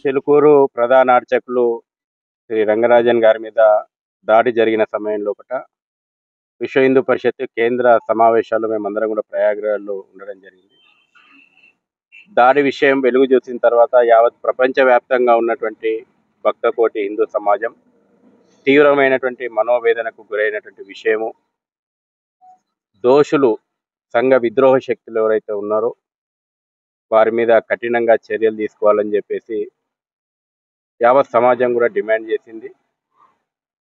చిలుకూరు ప్రధాన అర్చకులు శ్రీ రంగరాజన్ గారి మీద దాడి జరిగిన సమయం లోపట విశ్వ హిందూ పరిషత్ కేంద్ర సమావేశాల్లో మేమందరం కూడా ప్రయాగ్రాజ్లో ఉండడం జరిగింది. దాడి విషయం వెలుగు చూసిన తర్వాత యావత్ ప్రపంచవ్యాప్తంగా ఉన్నటువంటి భక్తకోటి హిందూ సమాజం తీవ్రమైనటువంటి మనోవేదనకు గురైనటువంటి విషయము. దోషులు సంఘ విద్రోహ శక్తులు ఎవరైతే ఉన్నారో వారి మీద కఠినంగా చర్యలు తీసుకోవాలని చెప్పేసి యావత్ సమాజం కూడా డిమాండ్ చేసింది.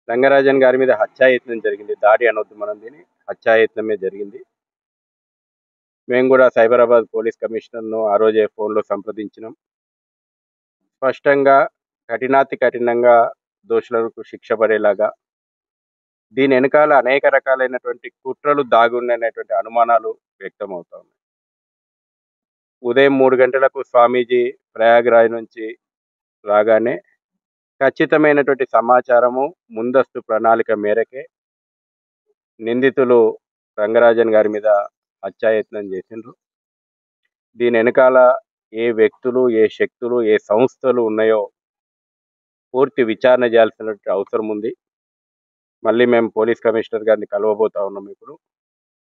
రంగరాజన్ గారి మీద హత్యాయత్నం జరిగింది. దాడి అనొద్దు, మనం దీన్ని హత్యాయత్నమే జరిగింది. మేము కూడా సైబరాబాద్ పోలీస్ కమిషనర్ను ఆ రోజే ఫోన్లో సంప్రదించినాం. స్పష్టంగా కఠినాతి కఠినంగా దోషులకు శిక్ష పడేలాగా, దీని వెనకాల అనేక రకాలైనటువంటి కుట్రలు దాగున్నటువంటి అనుమానాలు వ్యక్తం అవుతా ఉన్నాయి. ఉదయం 3 గంటలకు స్వామీజీ ప్రయాగ్రాజ్ నుంచి రాగానే ఖచ్చితమైనటువంటి సమాచారము, ముందస్తు ప్రణాళిక మేరకే నిందితులు రంగరాజన్ గారి మీద హత్యాయత్నం చేసిండ్రు. దీని వెనకాల ఏ వ్యక్తులు, ఏ శక్తులు, ఏ సంస్థలు ఉన్నాయో పూర్తి విచారణ చేయాల్సినటువంటి అవసరం ఉంది. మళ్ళీ మేము పోలీస్ కమిషనర్ గారిని కలవబోతా ఉన్నాం. ఇప్పుడు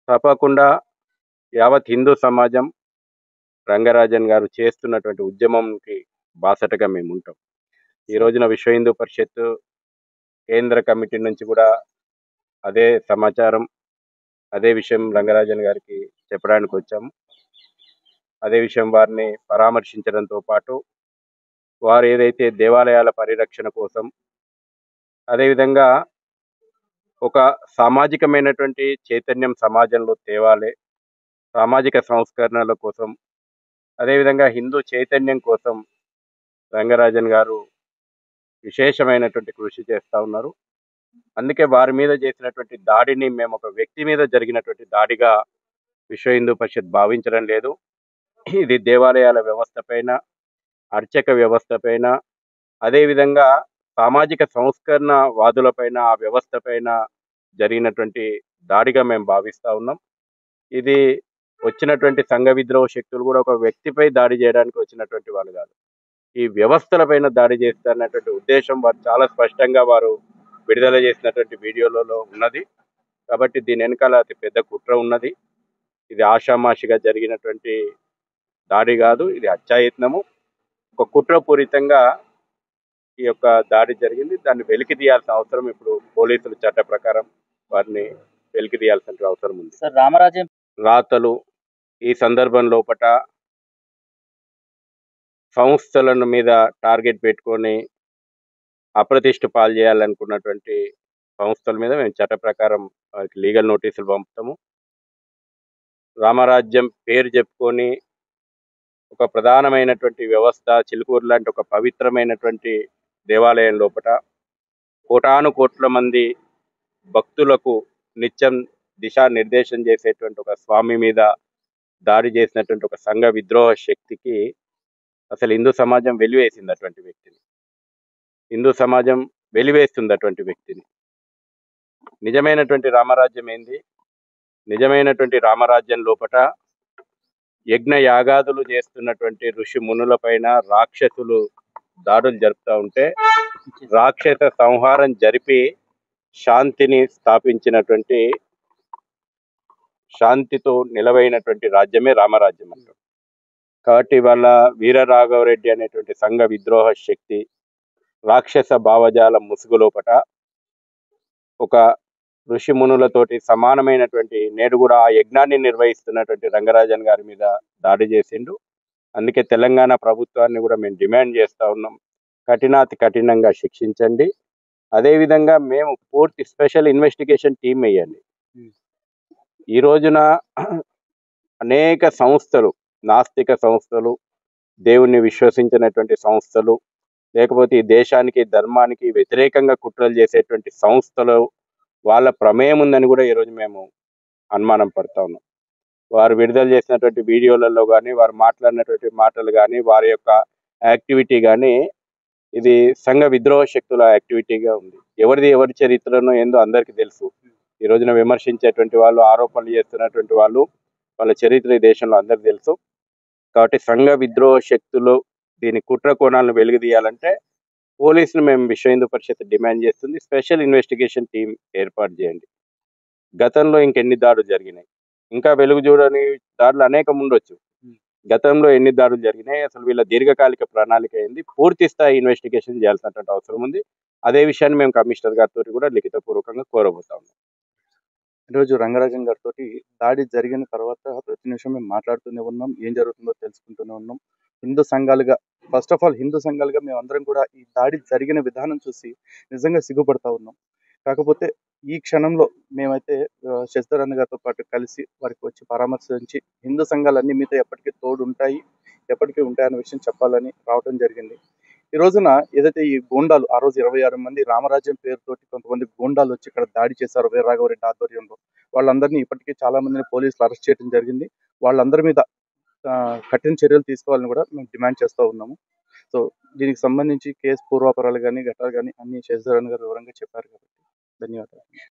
తప్పకుండా యావత్ హిందూ సమాజం రంగరాజన్ గారు చేస్తున్నటువంటి ఉద్యమంకి బాసటగా మేము ఉంటాం. ఈ రోజున విశ్వ హిందూ పరిషత్ కేంద్ర కమిటీ నుంచి కూడా అదే సమాచారం, అదే విషయం రంగరాజన్ గారికి చెప్పడానికి వచ్చాము. అదే విషయం వారిని పరామర్శించడంతో పాటు వారు ఏదైతే దేవాలయాల పరిరక్షణ కోసం, అదేవిధంగా ఒక సామాజికమైనటువంటి చైతన్యం సమాజంలో తేవాలి, సామాజిక సంస్కరణల కోసం, అదేవిధంగా హిందూ చైతన్యం కోసం రంగరాజన్ గారు విశేషమైనటువంటి కృషి చేస్తూ ఉన్నారు. అందుకే వారి మీద చేసినటువంటి దాడిని మేము ఒక వ్యక్తి మీద జరిగినటువంటి దాడిగా విశ్వ హిందూ పరిషత్ భావించడం లేదు. ఇది దేవాలయాల వ్యవస్థ పైన, అర్చక వ్యవస్థ పైన, అదేవిధంగా సామాజిక సంస్కరణ వాదులపైన, ఆ వ్యవస్థ పైన జరిగినటువంటి దాడిగా మేము భావిస్తూ ఉన్నాం. ఇది వచ్చినటువంటి సంఘ విద్రోహ శక్తులు కూడా ఒక వ్యక్తిపై దాడి చేయడానికి వచ్చినటువంటి వాళ్ళు కాదు, ఈ వ్యవస్థలపైన దాడి చేస్తారన్నటువంటి ఉద్దేశం వారు చాలా స్పష్టంగా వారు విడుదల చేసినటువంటి వీడియోలలో ఉన్నది. కాబట్టి దీని వెనకాల అతి పెద్ద కుట్ర ఉన్నది. ఇది ఆషామాషిగా జరిగినటువంటి దాడి కాదు, ఇది హత్యాయత్నము. ఒక కుట్రపూరితంగా ఈ యొక్క దాడి జరిగింది. దాన్ని వెలికి తీయాల్సిన అవసరం ఇప్పుడు పోలీసులు చట్ట ప్రకారం వారిని వెలికి తీయాల్సిన అవసరం ఉంది. సార్, రామరాజ్యం రాతలు ఈ సందర్భం లోపట సంస్థలను మీద టార్గెట్ పెట్టుకొని అప్రతిష్ట పాలు చేయాలనుకున్నటువంటి సంస్థల మీద మేము చట్ట ప్రకారం వారికి లీగల్ నోటీసులు పంపుతాము. రామరాజ్యం పేరు చెప్పుకొని ఒక ప్రధానమైనటువంటి వ్యవస్థ, చిలుకూరు లాంటి ఒక పవిత్రమైనటువంటి దేవాలయం లోపట కోటానుకోట్ల మంది భక్తులకు నిత్యం దిశానిర్దేశం చేసేటువంటి ఒక స్వామి మీద దాడి చేసినటువంటి ఒక సంఘ విద్రోహ శక్తికి అసలు హిందూ సమాజం వెలివేసింది. అటువంటి వ్యక్తిని హిందూ సమాజం వెలివేస్తుంది. అటువంటి వ్యక్తిని నిజమైనటువంటి రామరాజ్యం ఏంది? నిజమైనటువంటి రామరాజ్యం లోపట యజ్ఞ యాగాదులు చేస్తున్నటువంటి ఋషి మునుల పైన రాక్షసులు దాడులు జరుపుతూ ఉంటే రాక్షస సంహారం జరిపి శాంతిని స్థాపించినటువంటి, శాంతితో నిలవైనటువంటి రాజ్యమే రామరాజ్యం అంటారు. కాబట్టి వాళ్ళ వీరరాఘవరెడ్డి అనేటువంటి సంఘ విద్రోహ శక్తి రాక్షస భావజాల ముసుగు లోపట ఒక ఋషి మునులతోటి సమానమైనటువంటి నేడు కూడా ఆ యజ్ఞాన్ని నిర్వహిస్తున్నటువంటి రంగరాజన్ గారి మీద దాడి చేసిండు. అందుకే తెలంగాణ ప్రభుత్వాన్ని కూడా మేము డిమాండ్ చేస్తూ ఉన్నాం, కఠినాతి కఠినంగా శిక్షించండి. అదేవిధంగా మేము పూర్తి స్పెషల్ ఇన్వెస్టిగేషన్ టీం వేయండి. ఈ రోజున అనేక సంస్థలు, నాస్తిక సంస్థలు, దేవుణ్ణి విశ్వసించినటువంటి సంస్థలు, లేకపోతే ఈ దేశానికి ధర్మానికి వ్యతిరేకంగా కుట్రలు చేసేటువంటి సంస్థలు వాళ్ళ ప్రమేయం ఉందని కూడా ఈరోజు మేము అనుమానం పడతా ఉన్నాం. వారు విడుదల చేసినటువంటి వీడియోలలో కానీ, వారు మాట్లాడినటువంటి మాటలు కానీ, వారి యొక్క యాక్టివిటీ కానీ ఇది సంఘ విద్రోహ శక్తుల యాక్టివిటీగా ఉంది. ఎవరి చరిత్రనో ఏందో అందరికీ తెలుసు. ఈ రోజున విమర్శించేటువంటి వాళ్ళు, ఆరోపణలు చేస్తున్నటువంటి వాళ్ళు, వాళ్ళ చరిత్ర ఈ దేశంలో అందరికీ తెలుసు. కాబట్టి సంఘ విద్రోహ శక్తులు దీని కుట్ర కోణాలను వెలుగుదీయాలంటే పోలీసులు మేము విశ్వ హిందూ పరిషత్ డిమాండ్ చేస్తుంది, స్పెషల్ ఇన్వెస్టిగేషన్ టీం ఏర్పాటు చేయండి. గతంలో ఇంకెన్ని దాడులు జరిగినాయి, ఇంకా వెలుగు చూడని దాడులు అనేకం ఉండొచ్చు. గతంలో ఎన్ని దాడులు జరిగినాయి, అసలు వీళ్ళ దీర్ఘకాలిక ప్రణాళిక ఏంది, పూర్తి స్థాయి ఇన్వెస్టిగేషన్ చేయాల్సినటువంటి అవసరం ఉంది. అదే విషయాన్ని మేము కమిషనర్ గారితో కూడా లిఖితపూర్వకంగా కోరబోతాం. ఈరోజు రంగరాజన్ గారితో దాడి జరిగిన తర్వాత ప్రతి నిమిషం మేము మాట్లాడుతూనే ఉన్నాం, ఏం జరుగుతుందో తెలుసుకుంటూనే ఉన్నాం. హిందూ సంఘాలుగా ఫస్ట్ ఆఫ్ ఆల్ హిందూ సంఘాలుగా మేమందరం కూడా ఈ దాడి జరిగిన విధానం చూసి నిజంగా సిగ్గుపడతా ఉన్నాం. కాకపోతే ఈ క్షణంలో మేమైతే శశిధర్ అన్న గారితో పాటు కలిసి వారికి వచ్చి పరామర్శించి హిందూ సంఘాలన్నీ మీతో ఎప్పటికీ తోడు ఉంటాయి, ఎప్పటికీ ఉంటాయన్న విషయం చెప్పాలని రావడం జరిగింది. ఈ రోజున ఏదైతే ఈ గూండాలు ఆ రోజు 26 మంది రామరాజ్యం పేరుతోటి కొంతమంది గూండాలు వచ్చి ఇక్కడ దాడి చేశారు వీరరాఘవరెడ్డి ఆధ్వర్యంలో, వాళ్ళందరినీ ఇప్పటికీ చాలా మందిని పోలీసులు అరెస్ట్ చేయడం జరిగింది. వాళ్ళందరి మీద కఠిన చర్యలు తీసుకోవాలని కూడా మేము డిమాండ్ చేస్తూ ఉన్నాము. సో దీనికి సంబంధించి కేసు పూర్వాపరాలు కానీ ఘట్టాలు కానీ అన్ని శశిధరన్ గారు వివరంగా చెప్పారు కాబట్టి ధన్యవాదాలు.